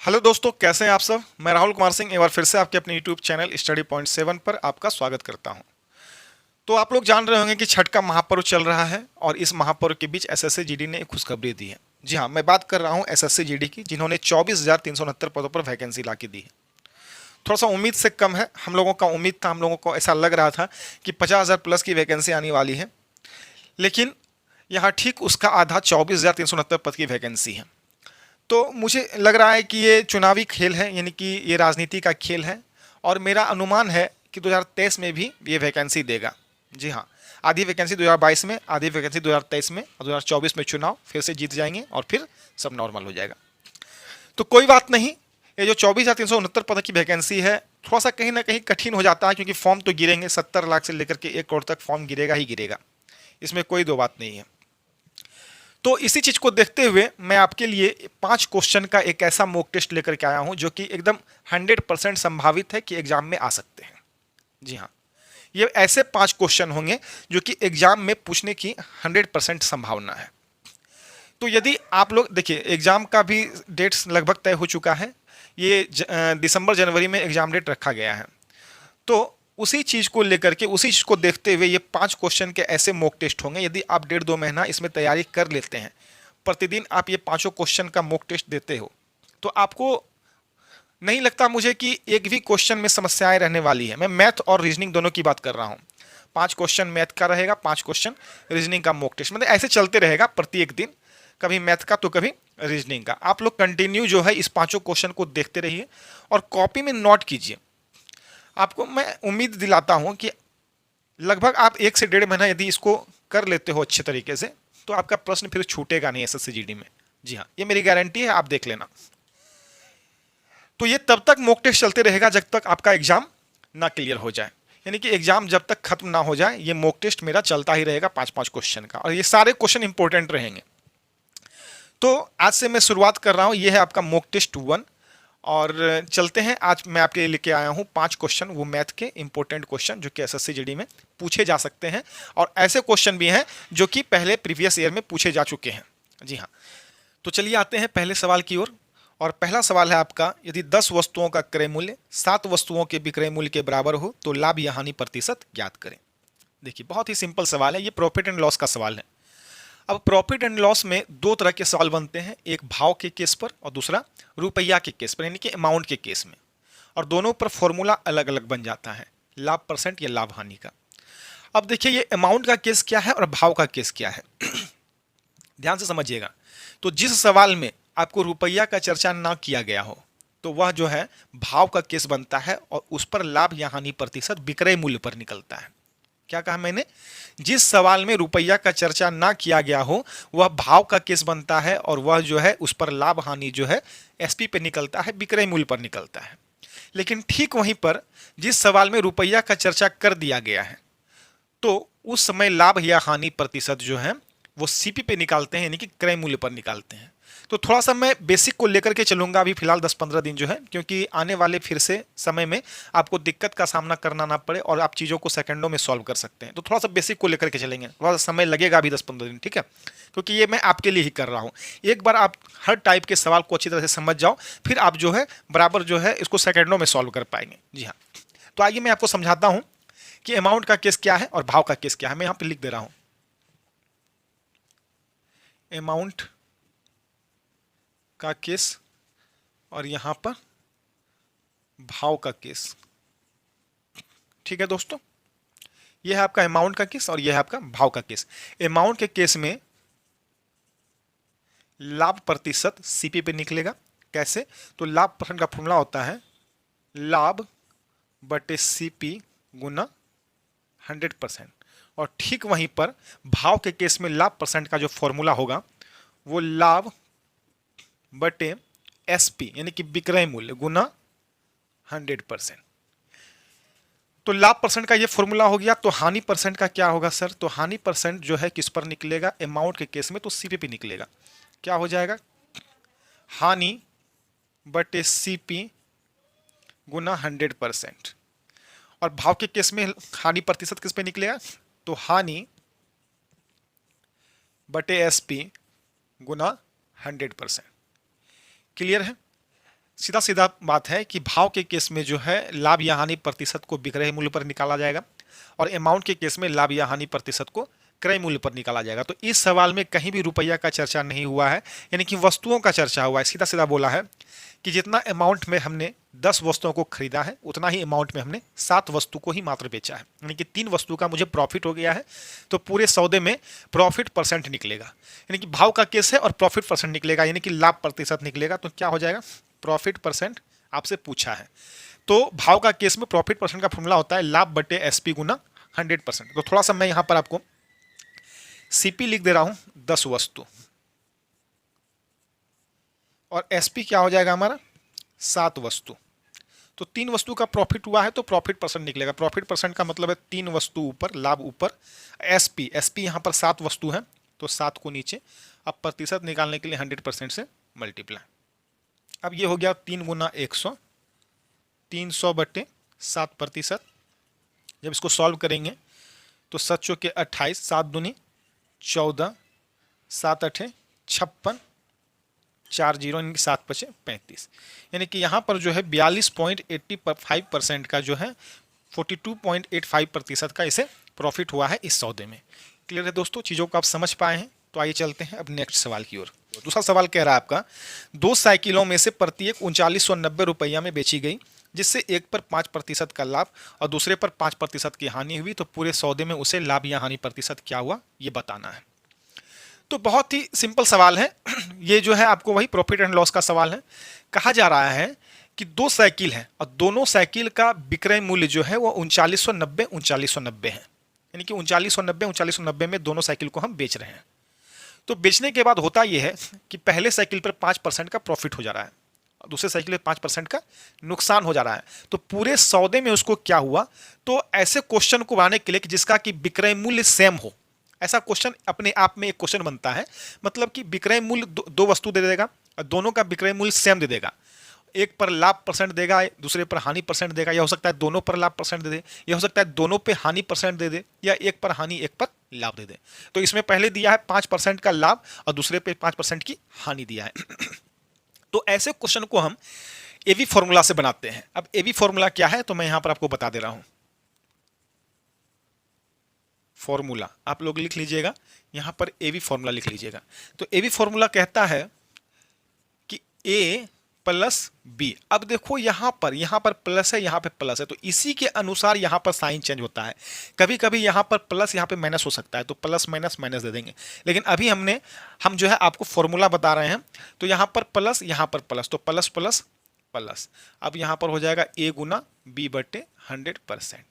Hello दोस्तों, कैसे हैं आप सब। मैं राहुल कुमार सिंह एक बार फिर से आपके अपने यूट्यूब चैनल स्टडी पॉइंट 7 पर आपका स्वागत करता हूं। तो आप लोग जान रहे होंगे कि छठ का महापर्व चल रहा है और इस महापर्व के बीच एसएससी जीडी ने एक खुशखबरी दी है। जी हां, मैं बात कर रहा हूं एसएससी जीडी की, जिन्होंने 24,369 पदों पर वैकेंसी ला के दी है। थोड़ा सा उम्मीद से कम है। हम लोगों का उम्मीद था, हम लोगों को ऐसा लग रहा था कि 50,000 प्लस की वैकेंसी आने वाली है, लेकिन यहाँ ठीक उसका आधा 24,369 पद की वैकेंसी है। तो मुझे लग रहा है कि ये चुनावी खेल है, यानी कि ये राजनीति का खेल है, और मेरा अनुमान है कि 2023 में भी ये वैकेंसी देगा। जी हाँ, आधी वैकेंसी 2022 में, आधी वैकेंसी 2023 में, और 2024 में चुनाव फिर से जीत जाएंगे और फिर सब नॉर्मल हो जाएगा। तो कोई बात नहीं। ये जो 24,369 पद की वैकेंसी है, थोड़ा सा कहीं ना कहीं कठिन हो जाता है, क्योंकि फॉर्म तो गिरेंगे, 70 लाख से लेकर के 1 करोड़ तक फॉर्म गिरेगा ही गिरेगा, इसमें कोई दो बात नहीं है। तो इसी चीज को देखते हुए मैं आपके लिए 5 क्वेश्चन का एक ऐसा मॉक टेस्ट लेकर के आया हूं जो कि एकदम 100% संभावित है कि एग्जाम में आ सकते हैं। जी हाँ, ये ऐसे 5 क्वेश्चन होंगे जो कि एग्जाम में पूछने की 100% संभावना है। तो यदि आप लोग देखिए, एग्जाम का भी डेट लगभग तय हो चुका है। ये दिसंबर जनवरी में एग्जाम डेट रखा गया है। तो उसी चीज को लेकर के, उसी चीज को देखते हुए ये 5 क्वेश्चन के ऐसे मॉक टेस्ट होंगे। यदि आप 1.5-2 महीना इसमें तैयारी कर लेते हैं, प्रतिदिन आप ये पांचों क्वेश्चन का मॉक टेस्ट देते हो, तो आपको नहीं लगता मुझे कि एक भी क्वेश्चन में समस्याएं रहने वाली है। मैं मैथ और रीजनिंग दोनों की बात कर रहा हूं। 5 क्वेश्चन मैथ का रहेगा, 5 क्वेश्चन रीजनिंग का मॉक टेस्ट, मतलब ऐसे चलते रहेगा प्रत्येक दिन, कभी मैथ का तो कभी रीजनिंग का। आप लोग कंटिन्यू जो है इस पांचों क्वेश्चन को देखते रहिए और कॉपी में नोट कीजिए। आपको मैं उम्मीद दिलाता हूं कि लगभग आप 1 से 1.5 महीना यदि इसको कर लेते हो अच्छे तरीके से, तो आपका प्रश्न फिर छूटेगा नहीं एसएससी जीडी में। जी हाँ, ये मेरी गारंटी है, आप देख लेना। तो ये तब तक मॉक टेस्ट चलते रहेगा जब तक आपका एग्जाम ना क्लियर हो जाए, यानी कि एग्जाम जब तक खत्म ना हो जाए, ये मॉक टेस्ट मेरा चलता ही रहेगा 5-5 क्वेश्चन का, और ये सारे क्वेश्चन इंपॉर्टेंट रहेंगे। तो आज से मैं शुरुआत कर रहा हूं। ये है आपका मॉक टेस्ट 1, और चलते हैं। आज मैं आपके लिए लेके आया हूं 5 क्वेश्चन, वो मैथ के इंपॉर्टेंट क्वेश्चन जो कि एसएससी जीडी में पूछे जा सकते हैं, और ऐसे क्वेश्चन भी हैं जो कि पहले प्रीवियस ईयर में पूछे जा चुके हैं। जी हाँ, तो चलिए आते हैं पहले सवाल की ओर। और पहला सवाल है आपका, यदि 10 वस्तुओं का क्रय मूल्य 7 वस्तुओं के विक्रय मूल्य के बराबर हो तो लाभ या हानि प्रतिशत ज्ञात करें। देखिए, बहुत ही सिंपल सवाल है, ये प्रॉफिट एंड लॉस का सवाल है। अब प्रॉफिट एंड लॉस में 2 तरह के सवाल बनते हैं, एक भाव के केस पर और दूसरा रुपया के केस पर, यानी कि अमाउंट के केस में। और दोनों पर फॉर्मूला अलग अलग बन जाता है, लाभ परसेंट या लाभ हानि का। अब देखिए, ये अमाउंट का केस क्या है और भाव का केस क्या है, ध्यान से समझिएगा। तो जिस सवाल में आपको रुपया का चर्चा ना किया गया हो, तो वह जो है भाव का केस बनता है, और उस पर लाभ या हानि प्रतिशत विक्रय मूल्य पर निकलता है। क्या कहा मैंने? जिस सवाल में रुपया का चर्चा ना किया गया हो, वह भाव का केस बनता है, और वह जो है उस पर लाभ हानि जो है एसपी पे निकलता है, विक्रय मूल्य पर निकलता है। लेकिन ठीक वहीं पर जिस सवाल में रुपया का चर्चा कर दिया गया है, तो उस समय लाभ या हानि प्रतिशत जो है वो सीपी पे निकालते हैं, यानी कि क्रय मूल्य पर निकालते हैं। तो थोड़ा सा मैं बेसिक को लेकर के चलूंगा अभी फिलहाल 10-15 दिन जो है, क्योंकि आने वाले फिर से समय में आपको दिक्कत का सामना करना ना पड़े और आप चीज़ों को सेकंडों में सॉल्व कर सकते हैं। तो थोड़ा सा बेसिक को लेकर के चलेंगे, थोड़ा सा समय लगेगा अभी 10-15 दिन, ठीक है, क्योंकि ये मैं आपके लिए ही कर रहा हूँ। एक बार आप हर टाइप के सवाल को अच्छी तरह से समझ जाओ, फिर आप जो है बराबर जो है इसको सेकंडों में सॉल्व कर पाएंगे। जी हाँ, तो आइए मैं आपको समझाता हूँ कि अमाउंट का केस क्या है और भाव का केस क्या है। मैं यहाँ पे लिख दे रहा हूँ, अमाउंट का केस और यहां पर भाव का केस। ठीक है दोस्तों, यह है आपका अमाउंट का केस और यह है आपका भाव का केस। अमाउंट के केस में लाभ प्रतिशत सीपी पे निकलेगा। कैसे? तो लाभ परसेंट का फॉर्मूला होता है लाभ बटे सीपी गुना 100%। और ठीक वहीं पर भाव के केस में लाभ परसेंट का जो फॉर्मूला होगा वो लाभ बटे एसपी, यानी कि विक्रय मूल्य, गुना 100%। तो लाभ परसेंट का ये फॉर्मूला हो गया। तो हानि परसेंट का क्या होगा सर? तो हानि परसेंट जो है किस पर निकलेगा? अमाउंट के केस में तो सीपी पे निकलेगा। क्या हो जाएगा? हानि बटे सीपी गुना 100%। और भाव के केस में हानि प्रतिशत किस पे निकलेगा? तो हानि बटे एसपी गुना 100%। क्लियर है? सीधा सीधा बात है कि भाव के केस में जो है लाभ या हानि प्रतिशत को विक्रय मूल्य पर निकाला जाएगा और अमाउंट के केस में लाभ या हानि प्रतिशत को क्रय मूल्य पर निकाला जाएगा। तो इस सवाल में कहीं भी रुपया का चर्चा नहीं हुआ है, यानी कि वस्तुओं का चर्चा हुआ है। सीधा सीधा बोला है कि जितना अमाउंट में हमने 10 वस्तुओं को खरीदा है उतना ही अमाउंट में हमने 7 वस्तु को ही मात्र बेचा है, यानी कि 3 वस्तु का मुझे प्रॉफिट हो गया है। तो पूरे सौदे में प्रॉफिट परसेंट निकलेगा, यानी कि भाव का केस है और प्रॉफिट परसेंट निकलेगा, यानी कि लाभ प्रतिशत निकलेगा। तो क्या हो जाएगा, प्रॉफिट परसेंट आपसे पूछा है। तो भाव का केस में प्रॉफिट परसेंट का फॉर्मूला होता है लाभ बटे एसपी गुना 100%। तो थोड़ा सा मैं यहां पर आपको सीपी लिख दे रहा हूं 10 वस्तु, और एसपी क्या हो जाएगा हमारा 7 वस्तु। तो 3 वस्तु का प्रॉफिट हुआ है तो प्रॉफिट परसेंट निकलेगा। प्रॉफिट परसेंट का मतलब है 3 वस्तु ऊपर लाभ ऊपर एसपी, एसपी यहां पर 7 वस्तु है तो 7 को नीचे। अब प्रतिशत निकालने के लिए 100% से मल्टीप्लाई। अब ये हो गया 3 गुना 100, 300 बटे 7%। जब इसको सॉल्व करेंगे तो 7 चौके 28, 7 दूनी 14, 7 अठे 56, 4 जीरो यानी कि 7 पचे 35, यानी कि यहाँ पर जो है 42.85% का जो है 42.85% का इसे प्रॉफिट हुआ है इस सौदे में। क्लियर है दोस्तों, चीज़ों को आप समझ पाए हैं। तो आइए चलते हैं अब नेक्स्ट सवाल की ओर। दूसरा सवाल कह रहा है आपका 2 साइकिलों में से प्रत्येक 3990 रुपया में बेची गई, जिससे एक पर 5% का लाभ और दूसरे पर 5% की हानि हुई। तो पूरे सौदे में उसे लाभ या हानि प्रतिशत क्या हुआ ये बताना है। तो बहुत ही सिंपल सवाल है ये जो है आपको वही प्रॉफिट एंड लॉस का सवाल है। कहा जा रहा है कि 2 साइकिल है और दोनों साइकिल का विक्रय मूल्य जो है वो 3990 है, यानी कि 3990 में दोनों साइकिल को हम बेच रहे हैं। तो बेचने के बाद होता यह है कि पहले साइकिल पर 5% का प्रॉफिट हो जा रहा है और दूसरे साइकिल पर 5% का नुकसान हो जा रहा है। तो पूरे सौदे में उसको क्या हुआ, तो ऐसे क्वेश्चन को बनाने के लिए कि जिसका कि विक्रय मूल्य सेम हो, ऐसा क्वेश्चन अपने आप में एक क्वेश्चन बनता है। मतलब कि विक्रय मूल्य दो वस्तु दे देगा और दोनों का विक्रय मूल्य सेम दे देगा। एक पर लाभ परसेंट देगा, दूसरे पर हानि परसेंट देगा, या हो सकता है दोनों पर लाभ परसेंट दे दे, या हो सकता है दोनों पे हानि परसेंट दे दे, या एक पर हानि एक पर लाभ दे दे। तो इसमें पहले दिया है 5% का लाभ और दूसरे पे 5% की हानि दिया है तो ऐसे क्वेश्चन को हम एवी फॉर्मूला से बनाते हैं। अब एवी फॉर्मूला क्या है तो मैं यहां पर आपको बता दे रहा हूं। फॉर्मूला आप लोग लिख लीजिएगा, यहां पर एवी फॉर्मूला लिख लीजिएगा। तो एवी फॉर्मूला कहता है कि ए प्लस बी। अब देखो यहां पर प्लस है, यहां पे प्लस है, तो इसी के अनुसार यहां पर साइन चेंज होता है। कभी कभी यहां पर प्लस यहां पे माइनस हो सकता है, तो प्लस माइनस माइनस दे देंगे। लेकिन अभी हम जो है आपको फॉर्मूला बता रहे हैं। तो यहां पर प्लस, यहां पर प्लस, तो प्लस प्लस प्लस। अब यहां पर हो जाएगा ए गुना बी बटे 100%।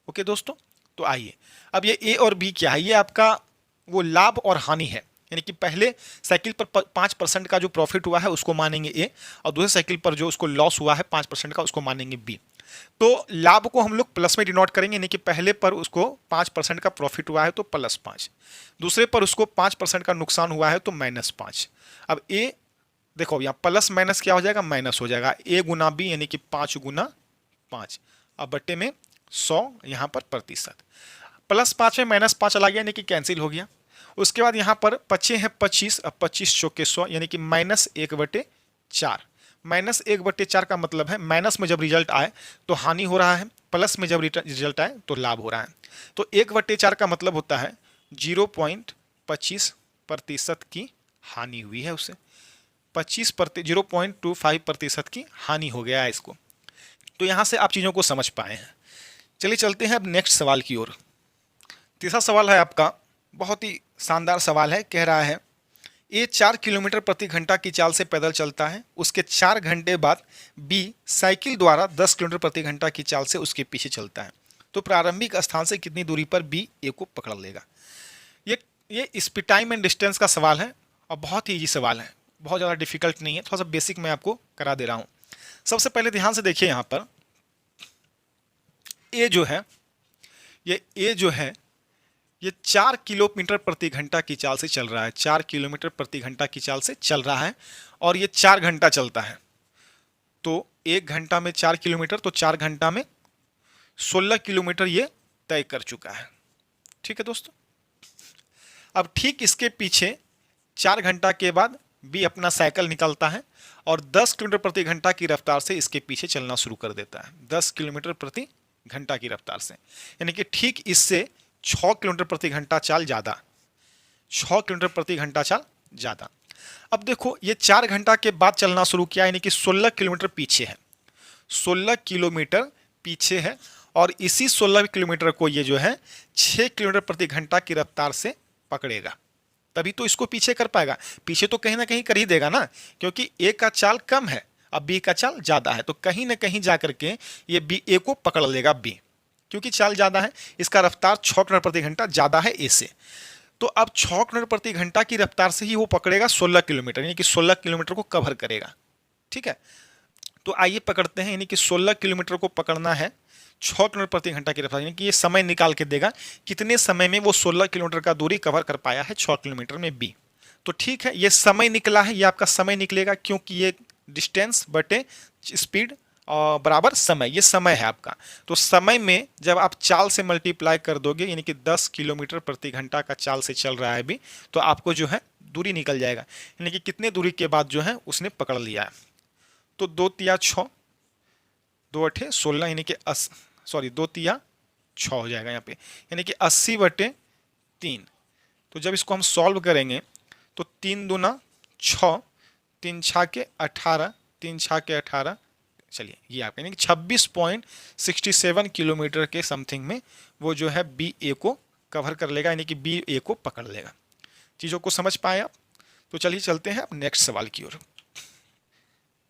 ओके दोस्तों, तो आइए अब ये ए और बी क्या है, ये आपका वो लाभ और हानि है। यानी कि पहले साइकिल पर 5% का जो प्रॉफिट हुआ है उसको मानेंगे ए, और दूसरे साइकिल पर जो उसको लॉस हुआ है 5% का उसको मानेंगे बी। तो लाभ को हम लोग प्लस में डिनोट करेंगे, यानी कि पहले पर उसको 5% का प्रॉफिट हुआ है तो +5, दूसरे पर उसको 5% का नुकसान हुआ है तो -5। अब ए देखो यहाँ प्लस माइनस क्या हो जाएगा, माइनस हो जाएगा। ए गुना बी यानी कि 5 गुना 5, अब बट्टे में 100 यहाँ पर प्रतिशत। +5 में -5 चला गया यानी कि कैंसिल हो गया। उसके बाद यहाँ पर 5 है 25, अब 25 चौके 100 यानी कि -1/4। -1/4 का मतलब है माइनस में जब रिजल्ट आए तो हानि हो रहा है, प्लस में जब रिजल्ट आए तो लाभ हो रहा है। तो 1/4 का मतलब होता है 0.25% की हानि हुई है उसे। 0.25% की हानि हो गया है इसको। तो यहाँ से आप चीज़ों को समझ पाए हैं। चलिए चलते हैं अब नेक्स्ट सवाल की ओर। तीसरा सवाल है आपका, बहुत ही शानदार सवाल है। कह रहा है ए 4 किलोमीटर प्रति घंटा की चाल से पैदल चलता है, उसके 4 घंटे बाद बी साइकिल द्वारा 10 किलोमीटर प्रति घंटा की चाल से उसके पीछे चलता है। तो प्रारंभिक स्थान से कितनी दूरी पर बी ए को पकड़ लेगा। ये स्पीड टाइम एंड डिस्टेंस का सवाल है और बहुत ही ईजी सवाल है, बहुत ज़्यादा डिफिकल्ट नहीं है। थोड़ा सा बेसिक मैं आपको करा दे रहा हूँ। सबसे पहले ध्यान से देखिए, यहाँ पर ए जो है ये 4 किलोमीटर प्रति घंटा की चाल से चल रहा है। 4 किलोमीटर प्रति घंटा की चाल से चल रहा है और ये 4 घंटा चलता है। तो 1 घंटा में 4 किलोमीटर, तो 4 घंटा में 16 किलोमीटर ये तय कर चुका है। ठीक है दोस्तों। अब ठीक इसके पीछे 4 घंटा के बाद बी अपना साइकिल निकालता है और 10 किलोमीटर प्रति घंटा की रफ्तार से इसके पीछे चलना शुरू कर देता है, 10 किलोमीटर प्रति घंटा की रफ्तार से, यानी कि ठीक इससे 6 किलोमीटर प्रति घंटा चाल ज़्यादा, 6 किलोमीटर प्रति घंटा चाल ज़्यादा। अब देखो ये 4 घंटा के बाद चलना शुरू किया, यानी कि 16 किलोमीटर पीछे है, 16 किलोमीटर पीछे है और इसी 16 किलोमीटर को ये जो है 6 किलोमीटर प्रति घंटा की रफ्तार से पकड़ेगा, तभी तो इसको पीछे कर पाएगा। पीछे तो कहीं ना कहीं कर ही देगा ना, क्योंकि ए का चाल कम है, अब बी का चाल ज़्यादा है, तो कहीं ना कहीं जा करके ये बी ए को पकड़ लेगा बी, क्योंकि चाल ज़्यादा है, इसका रफ्तार 6 किलोमीटर प्रति घंटा ज़्यादा है ए से। तो अब 6 किलोमीटर प्रति घंटा की रफ्तार से ही वो पकड़ेगा 16 किलोमीटर, यानी कि 16 किलोमीटर को कवर करेगा। ठीक है, तो आइए पकड़ते हैं, यानी कि 16 किलोमीटर को पकड़ना है 6 किलोमीटर प्रति घंटा की रफ्तार, यानी कि ये समय निकाल के देगा कितने समय में वो 16 किलोमीटर का दूरी कवर कर पाया है 6 किलोमीटर में बी। तो ठीक है, ये समय निकला है, ये आपका समय निकलेगा, क्योंकि ये डिस्टेंस बटे स्पीड बराबर समय, ये समय है आपका। तो समय में जब आप चाल से मल्टीप्लाई कर दोगे, यानी कि 10 किलोमीटर प्रति घंटा का चाल से चल रहा है अभी, तो आपको जो है दूरी निकल जाएगा, यानी कि कितने दूरी के बाद जो है उसने पकड़ लिया है। तो 2 तिया 6, 2 अठे 16, यानी कि 2 तिया 6 हो जाएगा यहाँ पे, यानी कि 80/3। तो जब इसको हम सॉल्व करेंगे तो 3 दूना 6, 3 छा के 18, 3 छा के 18, चलिए ये आपका यानी कि 26.67 किलोमीटर के समथिंग में वो जो है बी ए को कवर कर लेगा, यानी कि बी ए को पकड़ लेगा। चीज़ों को समझ पाए आप? तो चलिए चलते हैं अब नेक्स्ट सवाल की ओर।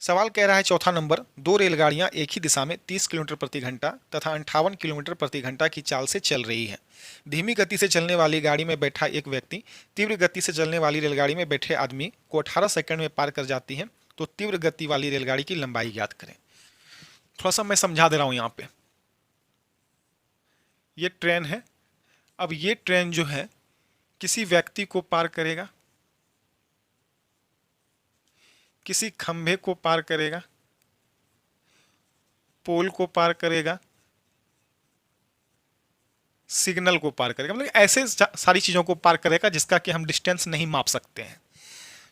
सवाल कह रहा है चौथा नंबर, 2 रेलगाड़ियां एक ही दिशा में 30 किलोमीटर प्रति घंटा तथा 58 किलोमीटर प्रति घंटा की चाल से चल रही है। धीमी गति से चलने वाली गाड़ी में बैठा एक व्यक्ति तीव्र गति से चलने वाली रेलगाड़ी में बैठे आदमी को 18 सेकंड में पार कर जाती है, तो तीव्र गति वाली रेलगाड़ी की लंबाई ज्ञात करें। थोड़ा सा मैं समझा दे रहा हूं यहाँ पे। ये ट्रेन है, अब ये ट्रेन जो है किसी व्यक्ति को पार करेगा, किसी खंभे को पार करेगा, पोल को पार करेगा, सिग्नल को पार करेगा, मतलब ऐसे सारी चीज़ों को पार करेगा जिसका कि हम डिस्टेंस नहीं माप सकते हैं।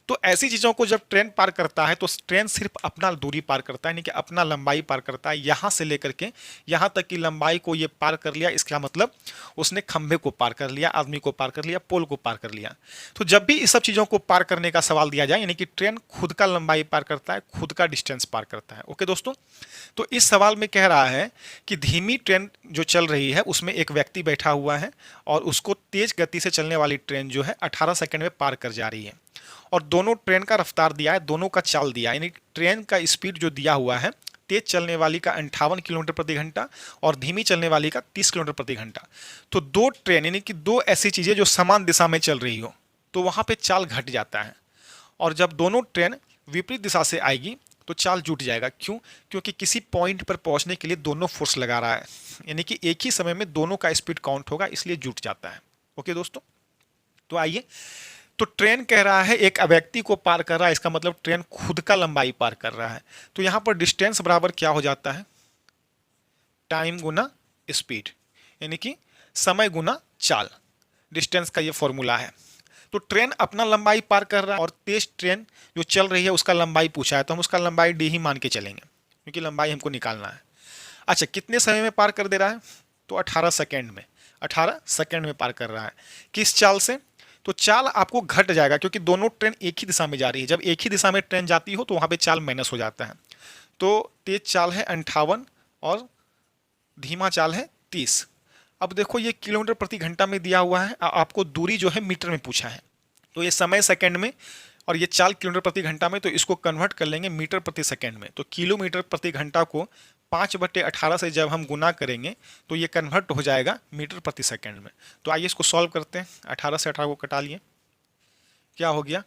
तो ऐसी चीज़ों को जब ट्रेन पार करता है तो ट्रेन सिर्फ अपना दूरी पार करता है, यानी कि अपना लंबाई पार करता है, यहाँ से लेकर के यहाँ तक की लंबाई को ये पार कर लिया, इसका मतलब उसने खंभे को पार कर लिया, आदमी को पार कर लिया, पोल को पार कर लिया। तो जब भी इस सब चीज़ों को पार करने का सवाल दिया जाए, यानी कि ट्रेन खुद का लंबाई पार करता है, खुद का डिस्टेंस पार करता है। ओके दोस्तों, तो इस सवाल में कह रहा है कि धीमी ट्रेन जो चल रही है उसमें एक व्यक्ति बैठा हुआ है और उसको तेज गति से चलने वाली ट्रेन जो है 18 सेकंड में पार कर जा रही है, और दोनों ट्रेन का रफ्तार दिया है, दोनों का चाल दिया है, यानी ट्रेन का स्पीड जो दिया हुआ है तेज चलने वाली का 58 किलोमीटर प्रति घंटा और धीमी चलने वाली का 30 किलोमीटर प्रति घंटा। तो दो ट्रेन यानी कि दो ऐसी चीज़ें जो समान दिशा में चल रही हो तो वहाँ पे चाल घट जाता है, और जब दोनों ट्रेन विपरीत दिशा से आएगी तो चाल जुट जाएगा। क्यों? क्योंकि किसी पॉइंट पर पहुँचने के लिए दोनों फोर्स लगा रहा है, यानी कि एक ही समय में दोनों का स्पीड काउंट होगा, इसलिए जुट जाता है। ओके दोस्तों, तो आइए, तो ट्रेन कह रहा है एक व्यक्ति को पार कर रहा है, इसका मतलब ट्रेन खुद का लंबाई पार कर रहा है। तो यहाँ पर डिस्टेंस बराबर क्या हो जाता है? टाइम गुना स्पीड, यानी कि समय गुना चाल, डिस्टेंस का ये फॉर्मूला है। तो ट्रेन अपना लंबाई पार कर रहा है और तेज ट्रेन जो चल रही है उसका लंबाई पूछा है, तो हम उसका लंबाई डी ही मान के चलेंगे क्योंकि लंबाई हमको निकालना है। अच्छा, कितने समय में पार कर दे रहा है? तो 18 सेकेंड में, 18 सेकेंड में पार कर रहा है। किस चाल से? तो चाल आपको घट जाएगा क्योंकि दोनों ट्रेन एक ही दिशा में जा रही है। जब एक ही दिशा में ट्रेन जाती हो तो वहाँ पे चाल माइनस हो जाता है। तो तेज चाल है 58 और धीमा चाल है 30। अब देखो ये किलोमीटर प्रति घंटा में दिया हुआ है, आपको दूरी जो है मीटर में पूछा है, तो ये समय सेकंड में और ये चाल किलोमीटर प्रति घंटा में, तो इसको कन्वर्ट कर लेंगे मीटर प्रति सेकंड में। तो किलोमीटर प्रति घंटा को 5/18 से जब हम गुना करेंगे तो ये कन्वर्ट हो जाएगा मीटर प्रति सेकंड में। तो आइए इसको सॉल्व करते हैं। 18 से 18 को कटा लिए, क्या हो गया?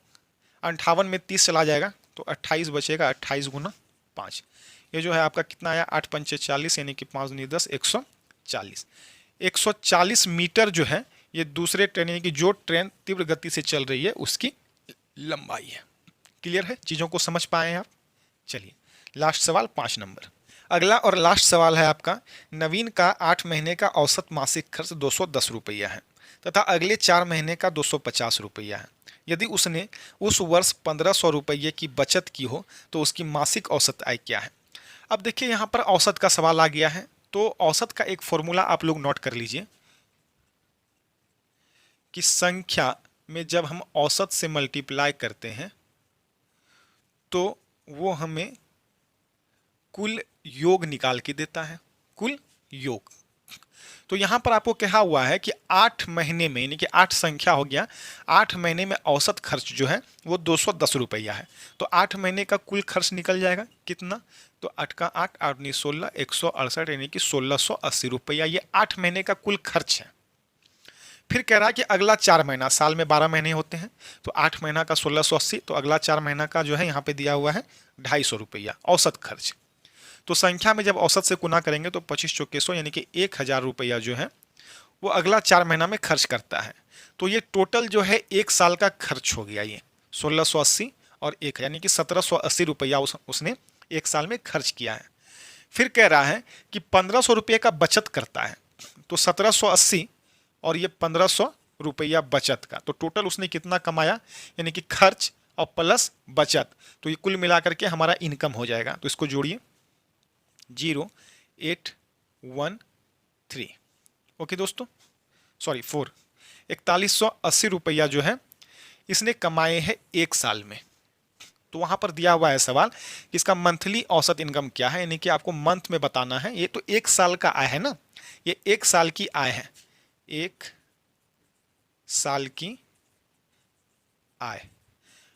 58 में 30 चला जाएगा तो 28 बचेगा, 28 गुना 5, ये जो है आपका कितना आया? 8 पंचे 40, यानी कि 5 दूनी 10, 140। 140 मीटर जो है ये दूसरे ट्रेन यानी कि जो ट्रेन तीव्र गति से चल रही है उसकी लंबाई है। क्लियर है? चीज़ों को समझ पाए हैं आप? चलिए लास्ट सवाल 5 नंबर। अगला और लास्ट सवाल है आपका, नवीन का 8 महीने का औसत मासिक खर्च 210 रुपया है तथा अगले 4 महीने का 250 रुपया है। यदि उसने उस वर्ष 1500 रुपये की बचत की हो तो उसकी मासिक औसत आय क्या है। अब देखिए यहाँ पर औसत का सवाल आ गया है, तो औसत का एक फॉर्मूला आप लोग नोट कर लीजिए कि संख्या में जब हम औसत से मल्टीप्लाई करते हैं तो वो हमें कुल योग निकाल के देता है, कुल योग। तो यहां पर आपको कहा हुआ है कि 8 महीने में, यानी कि 8 संख्या हो गया, 8 महीने में औसत खर्च जो है वो 210 रुपया है। तो 8 महीने का कुल खर्च निकल जाएगा कितना, तो 8 का 8, 8 × 16, 168, यानी कि 1680 रुपया, ये 8 महीने का कुल खर्च है। फिर कह रहा है कि अगला 4 महीना, साल में 12 महीने होते हैं, तो 8 महीना का 1680, तो अगला 4 महीना का जो है यहाँ पे दिया हुआ है 250 रुपया औसत खर्च। तो संख्या में जब औसत से गुना करेंगे तो 25 चौके 100, यानी कि 1000 रुपया जो है वो अगला 4 महीना में खर्च करता है। तो ये टोटल जो है 1 साल का खर्च हो गया, ये 1680 और 1, यानी कि 1780 रुपया उसने 1 साल में खर्च किया है। फिर कह रहा है कि 1500 रुपये का बचत करता है, तो 1780 और ये 1500 रुपया बचत का, तो टोटल उसने कितना कमाया, यानी कि खर्च और प्लस बचत, तो ये कुल मिलाकर के हमारा इनकम हो जाएगा। तो इसको जोड़िए 0813, ओके दोस्तों, सॉरी 4, 4180 रुपया जो है इसने कमाए हैं 1 साल में। तो वहां पर दिया हुआ है सवाल कि इसका मंथली औसत इनकम क्या है, यानी कि आपको मंथ में बताना है। ये तो 1 साल का आय है ना, ये 1 साल की आय है, 1 साल की आय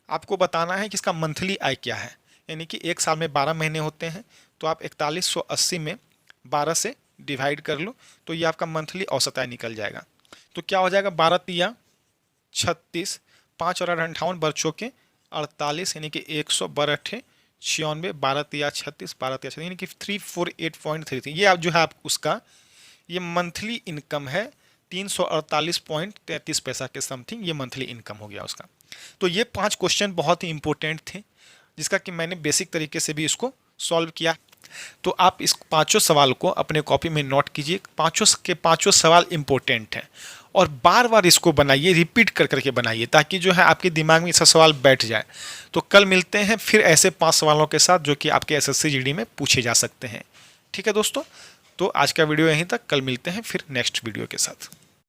आपको बताना है कि इसका मंथली आय क्या है, यानी कि 1 साल में 12 महीने होते हैं, तो आप 4180 में 12 से डिवाइड कर लो, तो ये आपका मंथली औसत आय निकल जाएगा। तो क्या हो जाएगा, 12 तिया 36, 5 और 8 58 बच्चों के 48, यानी कि 100 12 96, 12 तिया 36, 12 तिया 36, यानी कि 348.33। ये आप जो है आप उसका ये मंथली इनकम है, 348.33 पैसा के समथिंग ये मंथली इनकम हो गया उसका। तो ये 5 क्वेश्चन बहुत ही इंपॉर्टेंट थे, जिसका कि मैंने बेसिक तरीके से भी इसको सॉल्व किया। तो आप इस 5 सवाल को अपने कॉपी में नोट कीजिए, 5 के 5 सवाल इंपॉर्टेंट हैं, और बार बार इसको बनाइए, रिपीट कर करके बनाइए, ताकि जो है आपके दिमाग में ऐसा सवाल बैठ जाए। तो कल मिलते हैं फिर ऐसे 5 सवालों के साथ जो कि आपके एसएससी जीडी में पूछे जा सकते हैं। ठीक है दोस्तों, तो आज का वीडियो यहीं तक, कल मिलते हैं फिर नेक्स्ट वीडियो के साथ।